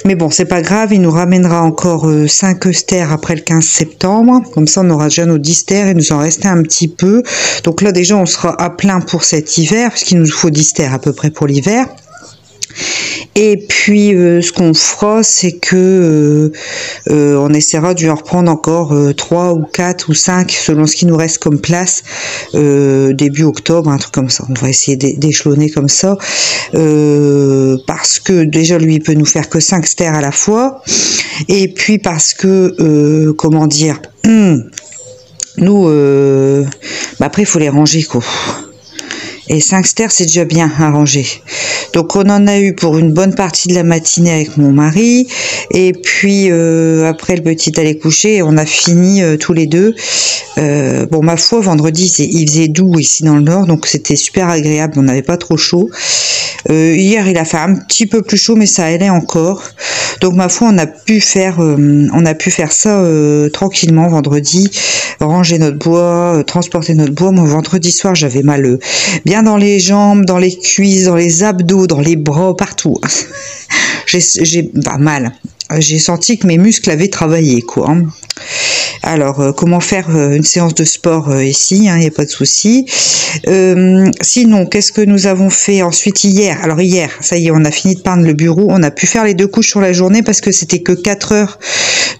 Mais bon, c'est pas grave, il nous ramènera encore 5 œsters après le 15 septembre. Comme ça, on aura déjà nos 10 terres, il nous en restait un petit peu. Donc là, déjà, on sera à plein pour cet hiver, puisqu'il nous faut 10 terres à peu près pour l'hiver. Et puis ce qu'on fera, c'est que on essaiera de lui en reprendre encore 3 ou 4 ou 5 selon ce qui nous reste comme place début octobre, un truc comme ça. On va essayer d'échelonner comme ça parce que déjà lui il peut nous faire que 5 stères à la fois, et puis parce que comment dire, nous après il faut les ranger quoi. Et 5 stères, c'est déjà bien à ranger. Donc on en a eu pour une bonne partie de la matinée avec mon mari. Et puis après le petit allait coucher, on a fini tous les deux. Bon, ma foi, vendredi, il faisait doux ici dans le nord, donc c'était super agréable, on n'avait pas trop chaud. Hier, il a fait un petit peu plus chaud, mais ça allait encore. Donc ma foi, on a pu faire ça tranquillement vendredi, ranger notre bois, transporter notre bois. Moi, vendredi soir, j'avais mal bien dans les jambes, dans les cuisses, dans les abdos, dans les bras, partout. J'ai pas mal. J'ai senti que mes muscles avaient travaillé, quoi. Alors, comment faire une séance de sport ici, il n'y a pas de souci. Sinon, qu'est-ce que nous avons fait ensuite hier? Alors hier, ça y est, on a fini de peindre le bureau. On a pu faire les 2 couches sur la journée parce que c'était que 4 heures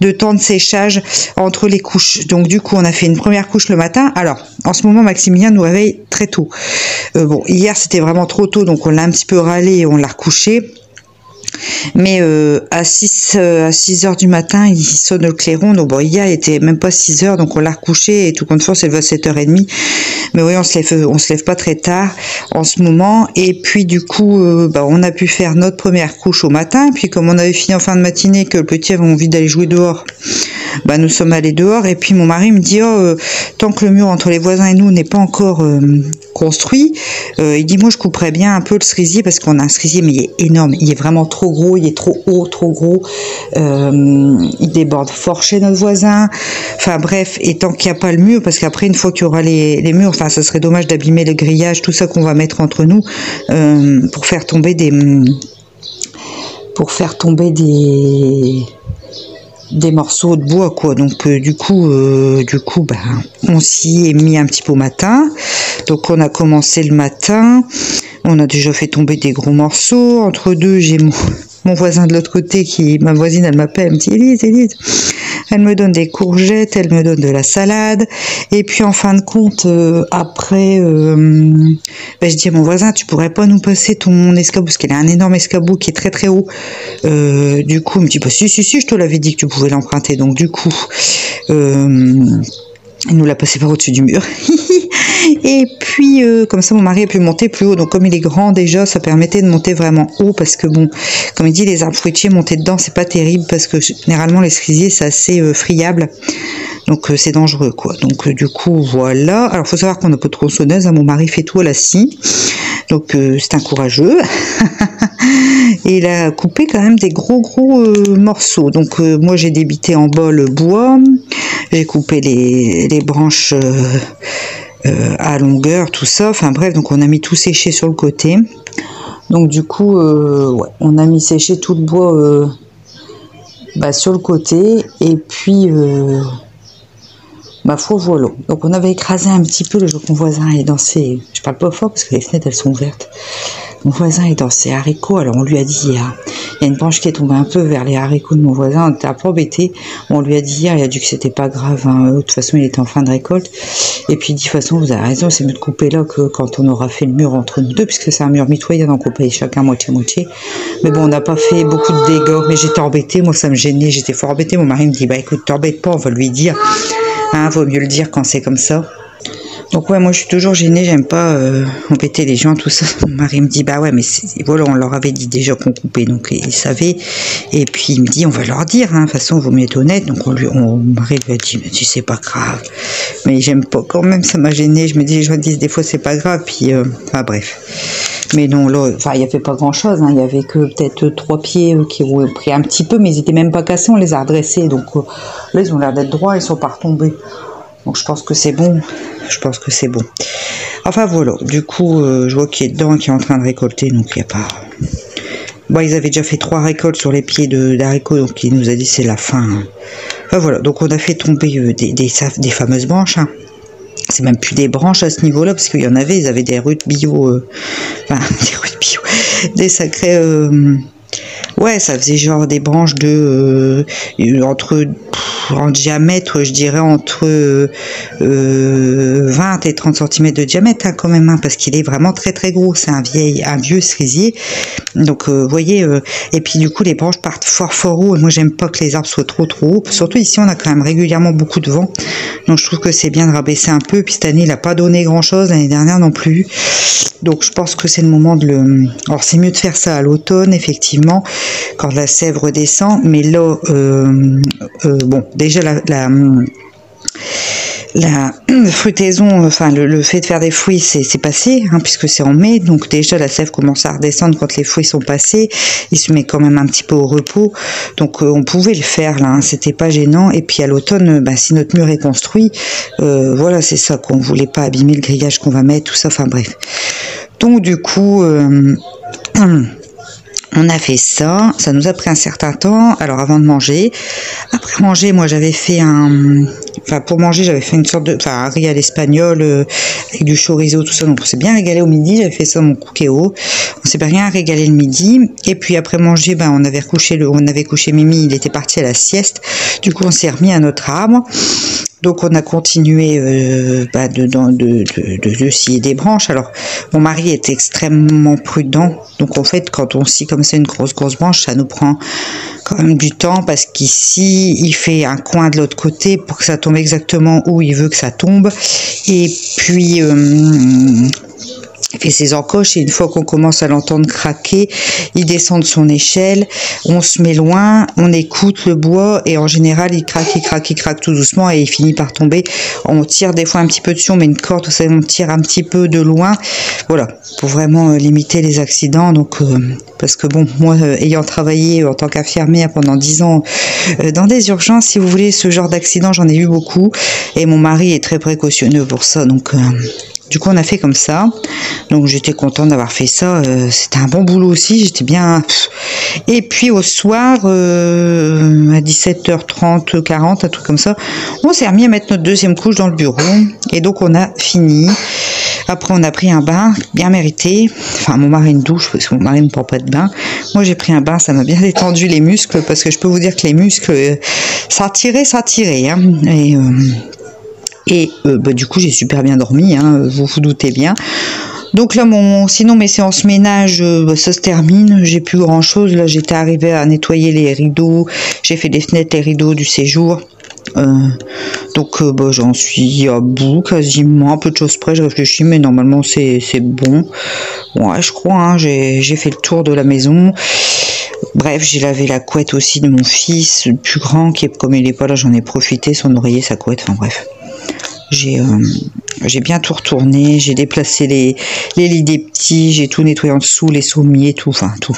de temps de séchage entre les couches. Donc du coup, on a fait une première couche le matin. Alors, en ce moment, Maximilien nous réveille très tôt. Bon, hier, c'était vraiment trop tôt, donc on l'a un petit peu râlé et on l'a recouché. Mais à 6 heures du matin, il sonne le clairon. Donc bon, hier, il était même pas 6 heures, donc on l'a recouché et tout compte fait, c'est à 7h30. Mais oui, on se lève pas très tard en ce moment. Et puis du coup, on a pu faire notre première couche au matin. Puis comme on avait fini en fin de matinée, que le petit avait envie d'aller jouer dehors, nous sommes allés dehors. Et puis mon mari me dit, tant que le mur entre les voisins et nous n'est pas encore construit, il dit, moi je couperais bien un peu le cerisier, parce qu'on a un cerisier, mais il est énorme, il est vraiment trop gros, il est trop haut, trop gros, il déborde fort chez notre voisin. Enfin bref, et tant qu'il n'y a pas le mur, parce qu'après une fois qu'il y aura les murs, enfin ça serait dommage d'abîmer le grillage, tout ça qu'on va mettre entre nous pour faire tomber des morceaux de bois, quoi. Donc du coup on s'y est mis un petit peu au matin. Donc on a commencé le matin, on a déjà fait tomber des gros morceaux. Entre deux, j'ai mon voisin de l'autre côté, ma voisine, elle m'appelle, elle me dit, Élise, elle me donne des courgettes, elle me donne de la salade. Et puis en fin de compte, après, je dis à mon voisin, tu pourrais pas nous passer ton escabeau, parce qu'elle a un énorme escabeau qui est très très haut. Du coup, il me dit, si, je te l'avais dit que tu pouvais l'emprunter. Donc du coup, il nous l'a passé par au-dessus du mur. Et puis, comme ça, mon mari a pu monter plus haut. Donc, comme il est grand déjà, ça permettait de monter vraiment haut. Parce que, bon, comme il dit, les arbres fruitiers, monter dedans, c'est pas terrible. Parce que, généralement, les cerisiers, c'est assez friable. Donc, c'est dangereux, quoi. Donc, du coup, voilà. Alors, faut savoir qu'on n'a pas de tronçonneuse. Mon mari fait tout à la scie. Donc, c'est un courageux. Et il a coupé quand même des gros morceaux. Donc, moi, j'ai débité en bas le bois. J'ai coupé les branches... à longueur, tout ça, enfin bref, donc on a mis tout séché sur le côté. Donc du coup, on a mis sécher tout le bois sur le côté, et puis ma foi, voilà. Donc on avait écrasé un petit peu le jour que mon voisin est dans ses... Je parle pas fort parce que les fenêtres elles sont ouvertes. Mon voisin est dans ses haricots, alors on lui a dit, il y a une branche qui est tombée un peu vers les haricots de mon voisin, on était un peu embêté. On lui a dit hier, il a dit que c'était pas grave, de toute façon il était en fin de récolte. Et puis il dit, de toute façon vous avez raison, c'est mieux de couper là que quand on aura fait le mur entre nous deux, puisque c'est un mur mitoyen, donc on paye chacun moitié-moitié. Mais bon, on n'a pas fait beaucoup de dégâts, mais j'étais embêtée, moi ça me gênait, j'étais fort embêtée. Mon mari me dit, écoute, t'embête pas, on va lui dire, vaut mieux le dire quand c'est comme ça. Donc ouais, moi je suis toujours gênée, j'aime pas embêter les gens, tout ça. Mon mari me dit, ouais, mais voilà, on leur avait dit déjà qu'on coupait, donc ils savaient. Et puis il me dit, on va leur dire, de toute façon, vaut mieux être honnête. Donc mon mari lui a dit, mais tu sais, pas grave. Mais j'aime pas, quand même, ça m'a gênée. Je me dis, des fois c'est pas grave, puis bref. Mais non, là, il n'y avait pas grand chose, il y avait que peut-être 3 pieds qui ont pris un petit peu, mais ils étaient même pas cassés, on les a redressés. Donc là, ils ont l'air d'être droits, ils sont pas retombés. Donc je pense que c'est bon. Enfin voilà, du coup, je vois qu'il est dedans, qu'il est en train de récolter, donc il n'y a pas... Bon, ils avaient déjà fait 3 récoltes sur les pieds d'haricots, donc il nous a dit c'est la fin. Enfin voilà, donc on a fait tomber des fameuses branches. C'est même plus des branches à ce niveau-là, parce qu'il y en avait, ils avaient des rutes bio... des rutes bio... Des sacrés... Ouais, ça faisait genre des branches de en diamètre, je dirais entre 20 et 30 cm de diamètre hein, quand même, hein, parce qu'il est vraiment très très gros. C'est un vieux cerisier. Donc vous voyez, et puis du coup les branches partent fort haut. Et moi j'aime pas que les arbres soient trop haut. Surtout ici on a quand même régulièrement beaucoup de vent. Donc je trouve que c'est bien de rabaisser un peu. Puis cette année il n'a pas donné grand chose, l'année dernière non plus. Donc je pense que c'est le moment de le... Alors c'est mieux de faire ça à l'automne effectivement, quand la sève redescend. Mais là, bon déjà la fruitaison, enfin le fait de faire des fruits c'est passé hein, puisque c'est en mai, donc déjà la sève commence à redescendre quand les fruits sont passés. Il se met quand même un petit peu au repos, donc on pouvait le faire là, hein, c'était pas gênant. Et puis à l'automne, si notre mur est construit, voilà, c'est ça qu'on voulait pas abîmer le grillage qu'on va mettre, tout ça, enfin bref. Donc du coup on a fait ça, ça nous a pris un certain temps. Alors avant de manger, après manger, moi j'avais fait pour manger j'avais fait une sorte de, un riz à l'espagnol avec du chorizo, tout ça. Donc on s'est bien régalé au midi, j'avais fait ça mon cookéo. On s'est bien régalé le midi. Et puis après manger, on avait couché Mimi, il était parti à la sieste. Du coup on s'est remis à notre arbre. Donc on a continué de scier des branches. Alors mon mari est extrêmement prudent. Donc en fait quand on scie comme ça une grosse branche, ça nous prend quand même du temps, parce qu'ici il fait un coin de l'autre côté pour que ça tombe exactement où il veut que ça tombe. Et puis il fait ses encoches, et une fois qu'on commence à l'entendre craquer, il descend de son échelle, on se met loin, on écoute le bois, et en général il craque tout doucement et il finit par tomber. On tire des fois un petit peu dessus, on met une corde, on tire un petit peu de loin, voilà, pour vraiment limiter les accidents. Donc parce que bon, moi ayant travaillé en tant qu'infirmière pendant 10 ans dans des urgences, si vous voulez, ce genre d'accident j'en ai eu beaucoup, et mon mari est très précautionneux pour ça. Donc du coup on a fait comme ça, donc j'étais contente d'avoir fait ça, c'était un bon boulot aussi, j'étais bien. Et puis au soir, à 17h30, 40, un truc comme ça, on s'est remis à mettre notre deuxième couche dans le bureau, et donc on a fini. Après on a pris un bain bien mérité, enfin mon mari une douche parce que mon mari ne prend pas de bain. Moi j'ai pris un bain, ça m'a bien détendu les muscles, parce que je peux vous dire que les muscles, ça tirait hein. Et du coup j'ai super bien dormi, hein, vous vous doutez bien. Donc là sinon mes séances ménage, ça se termine, j'ai plus grand chose. Là j'étais arrivée à nettoyer les rideaux, j'ai fait des fenêtres, les rideaux du séjour. Donc j'en suis à bout quasiment, un peu de choses près, je réfléchis, mais normalement c'est bon. Ouais, je crois, hein, j'ai fait le tour de la maison. Bref, j'ai lavé la couette aussi de mon fils, le plus grand, qui est, comme il est pas là, j'en ai profité, son oreiller, sa couette, enfin bref. J'ai bien tout retourné, j'ai déplacé les lits des petits, j'ai tout nettoyé en dessous, les sommiers, tout, enfin tout.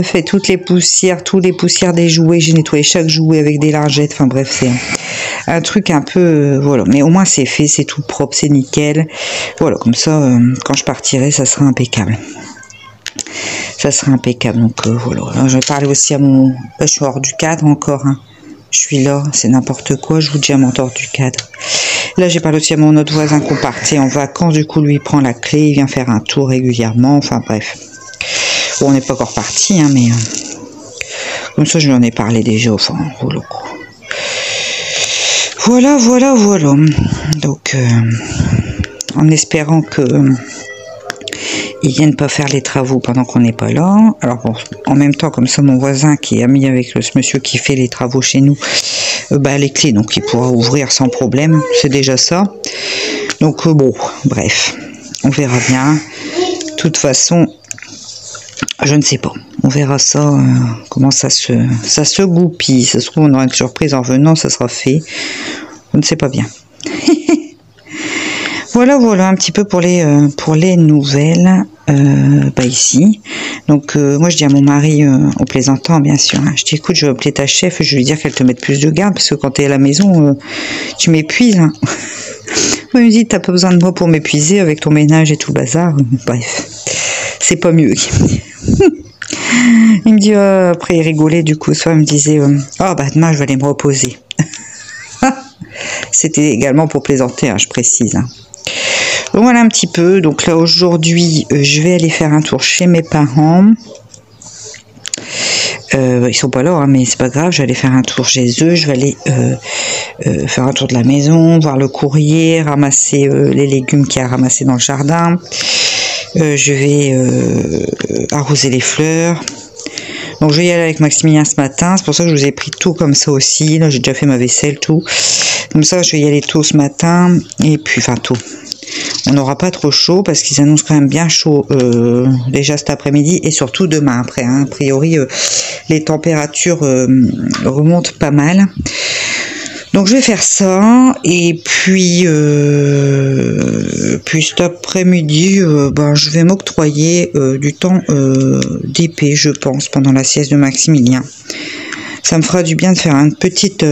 Fait toutes les poussières des jouets, j'ai nettoyé chaque jouet avec des lingettes, enfin bref, c'est un truc un peu, voilà. Mais au moins c'est fait, c'est tout propre, c'est nickel. Voilà, comme ça, quand je partirai, ça sera impeccable. Ça sera impeccable, donc voilà. Là, je vais parler aussi à mon... Là, je suis hors du cadre encore, hein. Je suis là, c'est n'importe quoi, je vous dis à mon hors du cadre. Là, j'ai parlé aussi à mon autre voisin qu'on partait en vacances, du coup, lui, il prend la clé, il vient faire un tour régulièrement, enfin bref. Bon, on n'est pas encore parti, hein, mais comme ça, je lui en ai parlé déjà, enfin, voilà. Voilà. Donc, en espérant que ils viennent pas faire les travaux pendant qu'on n'est pas là. Alors bon, en même temps, comme ça, mon voisin qui est ami avec ce monsieur qui fait les travaux chez nous, a les clés, donc il pourra ouvrir sans problème. C'est déjà ça. Donc bon, bref, on verra bien. De toute façon, je ne sais pas. On verra ça, comment ça se goupille. Ça se trouve, on aura une surprise en venant, ça sera fait. On ne sait pas bien. Voilà un petit peu pour les nouvelles ici. Donc moi je dis à mon mari en plaisantant bien sûr, hein, je dis écoute, je vais appeler ta chef, je vais lui dire qu'elle te mette plus de garde, parce que quand tu es à la maison tu m'épuises, hein. Moi il me dit t'as pas besoin de moi pour m'épuiser avec ton ménage et tout le bazar. Bref, c'est pas mieux. Il me dit après il rigolait, du coup soit il me disait demain je vais aller me reposer. C'était également pour plaisanter, hein, je précise, hein. Donc voilà un petit peu. Donc là aujourd'hui je vais aller faire un tour chez mes parents. Ils sont pas là, hein, mais c'est pas grave. Je vais aller faire un tour chez eux. Je vais aller faire un tour de la maison, voir le courrier, ramasser les légumes qu'il y a à ramasser dans le jardin. Je vais arroser les fleurs. Donc je vais y aller avec Maximilien ce matin. C'est pour ça que je vous ai pris tout comme ça aussi. Là j'ai déjà fait ma vaisselle, tout. Comme ça je vais y aller tôt ce matin. Et puis enfin tôt. On n'aura pas trop chaud parce qu'ils annoncent quand même bien chaud déjà cet après-midi et surtout demain après. Hein. A priori, les températures remontent pas mal. Donc je vais faire ça et puis cet après-midi, ben, je vais m'octroyer du temps d'épée, je pense, pendant la sieste de Maximilien. Ça me fera du bien de faire une petite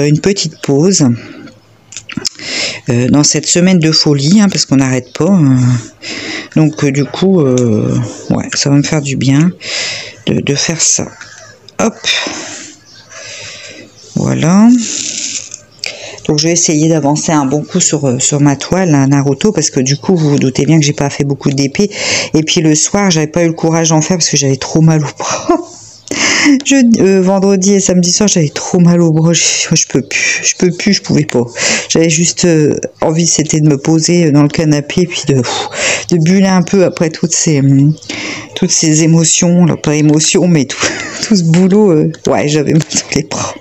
pause. Dans cette semaine de folie, hein, parce qu'on n'arrête pas. Donc du coup, ouais, ça va me faire du bien de faire ça. Hop. Voilà. Donc je vais essayer d'avancer un bon coup sur ma toile, hein, Naruto, parce que du coup, vous vous doutez bien que j'ai pas fait beaucoup d'épée. Et puis le soir, j'avais pas eu le courage d'en faire parce que j'avais trop mal au bras. Vendredi et samedi soir, j'avais trop mal au bras, je peux plus, je pouvais pas. J'avais juste envie, c'était de me poser dans le canapé, puis de buller un peu après toutes ces émotions, là, pas émotions, mais tout ce boulot. Ouais, j'avais mal dans les bras.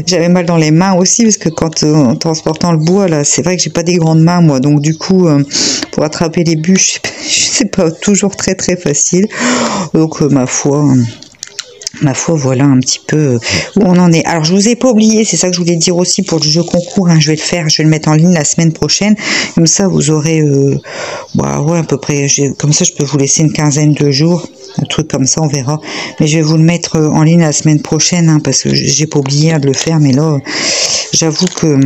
J'avais mal dans les mains aussi, parce que quand en transportant le bois, là, c'est vrai que j'ai pas des grandes mains, moi, donc du coup, pour attraper les bûches, c'est pas toujours très très facile. Donc, ma foi, voilà un petit peu où on en est. Alors, je vous ai pas oublié, c'est ça que je voulais dire aussi pour le jeu concours, hein, je vais le mettre en ligne la semaine prochaine. Comme ça, vous aurez, ouais, à peu près, comme ça, je peux vous laisser une quinzaine de jours, un truc comme ça, on verra. Mais je vais vous le mettre en ligne la semaine prochaine, hein, parce que j'ai pas oublié de le faire, mais là, j'avoue que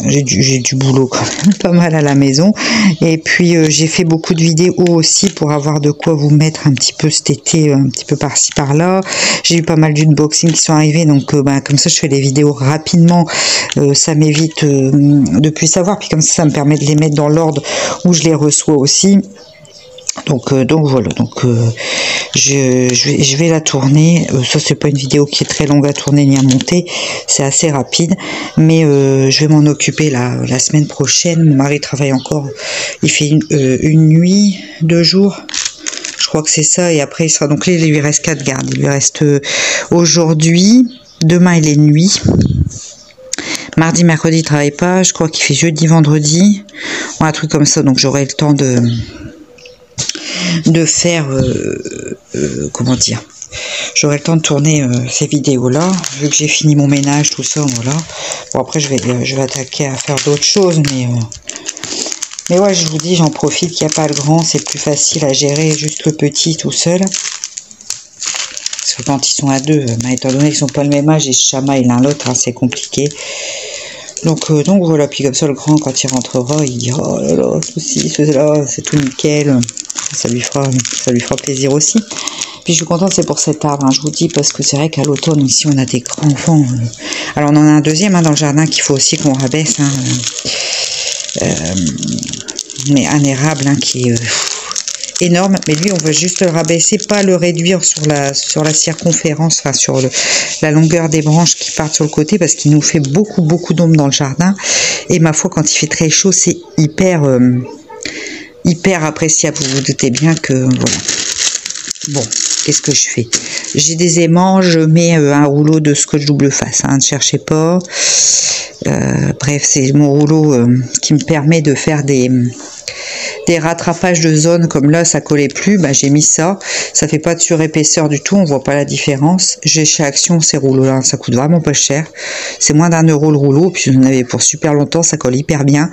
j'ai du boulot quand même, pas mal à la maison. Et puis j'ai fait beaucoup de vidéos aussi pour avoir de quoi vous mettre un petit peu cet été, un petit peu par-ci par-là. J'ai eu pas mal d'unboxing qui sont arrivés, donc comme ça je fais les vidéos rapidement, ça m'évite de plus savoir, puis comme ça me permet de les mettre dans l'ordre où je les reçois aussi. Donc voilà, je vais la tourner. Ça c'est pas une vidéo qui est très longue à tourner ni à monter, c'est assez rapide, mais je vais m'en occuper la semaine prochaine. Mon mari travaille encore, il fait une nuit, 2 jours, je crois que c'est ça, et après il sera, donc là il lui reste 4 gardes, il lui reste aujourd'hui, demain il est nuit, mardi, mercredi il travaille pas, je crois qu'il fait jeudi, vendredi, un truc comme ça, donc j'aurai le temps de faire, comment dire, j'aurai le temps de tourner ces vidéos là, vu que j'ai fini mon ménage, tout ça, voilà. Bon, après je vais attaquer à faire d'autres choses, mais ouais, je vous dis, j'en profite qu'il n'y a pas le grand, c'est plus facile à gérer, juste le petit tout seul, parce que quand ils sont à deux, étant donné qu'ils sont pas le même âge et se chamaillent l'un l'autre, hein, c'est compliqué. Donc voilà, puis comme ça le grand, quand il rentrera, il dira oh là là, ceci, cela, c'est tout nickel. Ça lui fera plaisir aussi. Puis je suis contente, c'est pour cet arbre, hein, je vous dis, parce que c'est vrai qu'à l'automne ici on a des grands enfants. Alors on en a un deuxième, hein, dans le jardin qu'il faut aussi qu'on rabaisse, hein, mais un érable, hein, qui est énorme, mais lui on veut juste le rabaisser, pas le réduire sur la circonférence, enfin sur la longueur des branches qui partent sur le côté, parce qu'il nous fait beaucoup d'ombre dans le jardin, et ma foi quand il fait très chaud c'est hyper appréciable, vous vous doutez bien que voilà. Bon, qu'est-ce que je fais? J'ai des aimants, je mets un rouleau de scotch double face, hein, ne cherchez pas. Bref, c'est mon rouleau qui me permet de faire des rattrapages de zones, comme là ça collait plus, j'ai mis ça fait pas de surépaisseur du tout, on voit pas la différence. J'ai chez Action ces rouleaux là, ça coûte vraiment pas cher, c'est moins d'1 € le rouleau, puis j'en avais pour super longtemps, ça colle hyper bien.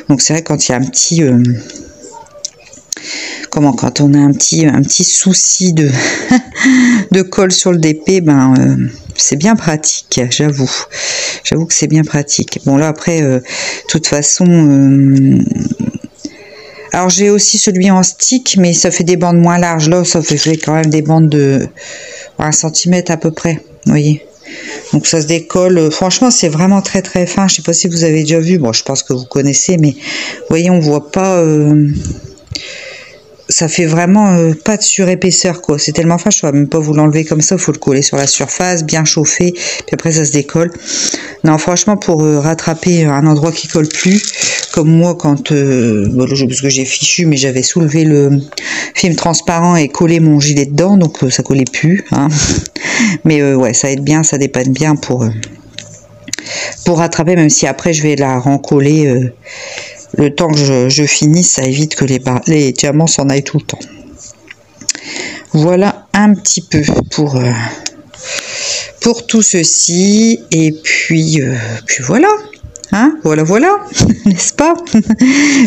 Donc c'est vrai quand il y a un petit quand on a un petit souci de de colle sur le DP, c'est bien pratique, j'avoue que c'est bien pratique. Bon là après de toute façon alors j'ai aussi celui en stick, mais ça fait des bandes moins larges, là ça fait quand même des bandes de 1 cm à peu près, vous voyez. Donc ça se décolle, franchement c'est vraiment très très fin, je sais pas si vous avez déjà vu, bon je pense que vous connaissez, mais vous voyez on voit pas ça fait vraiment pas de surépaisseur quoi, c'est tellement fin, je ne saurais même pas vous l'enlever comme ça, il faut le coller sur la surface, bien chauffer, puis après ça se décolle. Non franchement pour rattraper un endroit qui colle plus, comme moi quand, parce que j'ai fichu mais j'avais soulevé le film transparent et collé mon gilet dedans, donc ça collait plus, hein. Mais ouais ça aide bien, ça dépanne bien pour rattraper, même si après je vais la rencoller. Le temps que je finisse, ça évite que les diamants s'en aillent tout le temps. Voilà un petit peu pour tout ceci. Et puis voilà. Hein, voilà, n'est-ce pas?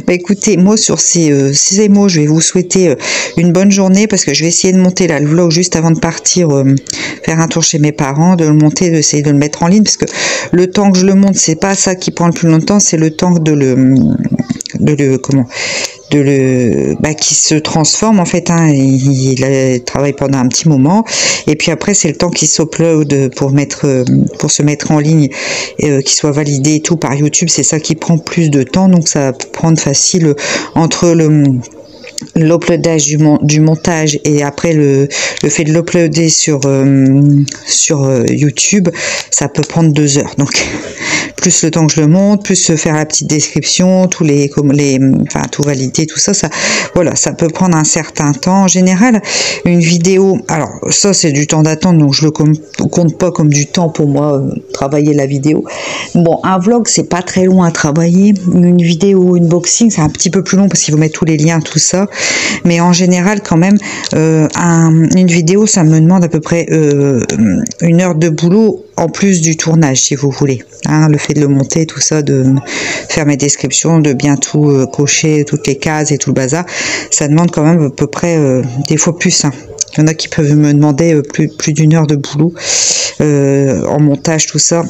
Bah écoutez, moi sur ces mots, je vais vous souhaiter une bonne journée parce que je vais essayer de monter là le vlog juste avant de partir faire un tour chez mes parents, de le monter, d'essayer de le mettre en ligne parce que le temps que je le monte, c'est pas ça qui prend le plus longtemps, c'est le temps qui se transforme en fait, hein, il travaille pendant un petit moment et puis après c'est le temps qu'il s'upload pour se mettre en ligne, qu'il soit validé et tout par YouTube, c'est ça qui prend plus de temps, donc ça va prendre facile entre l'uploadage du montage et après le fait de l'uploader sur YouTube, ça peut prendre 2 heures, donc plus le temps que je le monte, plus faire la petite description, tout valider, tout ça, voilà, ça peut prendre un certain temps. En général, une vidéo, alors ça c'est du temps d'attente, donc je le compte pas comme du temps pour moi, travailler la vidéo. Bon, un vlog c'est pas très long à travailler, une vidéo, unboxing c'est un petit peu plus long parce qu'il faut mettre tous les liens, tout ça, mais en général quand même, une vidéo ça me demande à peu près 1 heure de boulot en plus du tournage si vous voulez, hein, le fait de le monter, tout ça, de faire mes descriptions, de bien tout cocher, toutes les cases et tout le bazar, ça demande quand même à peu près des fois plus, hein. Il y en a qui peuvent me demander plus d'1 heure de boulot en montage, tout ça.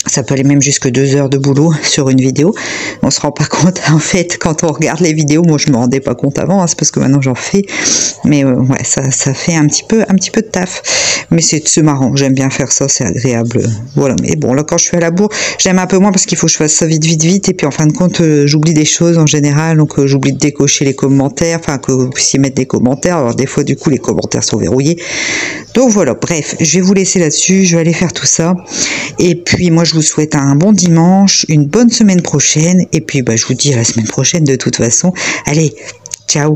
Ça peut aller même jusque 2 heures de boulot sur une vidéo. On se rend pas compte en fait quand on regarde les vidéos. Moi je me rendais pas compte avant, hein, c'est parce que maintenant j'en fais. Mais ouais, ça fait un petit peu de taf. Mais c'est marrant, j'aime bien faire ça, c'est agréable. Voilà. Mais bon, là quand je suis à la bourre, j'aime un peu moins parce qu'il faut que je fasse ça vite. Et puis en fin de compte, j'oublie des choses en général. Donc j'oublie de décocher les commentaires, enfin que vous puissiez mettre des commentaires. Alors des fois du coup les commentaires sont verrouillés. Donc voilà, bref, je vais vous laisser là-dessus. Je vais aller faire tout ça. Et puis moi je vous souhaite un bon dimanche, une bonne semaine prochaine, et puis je vous dis à la semaine prochaine de toute façon. Allez, ciao!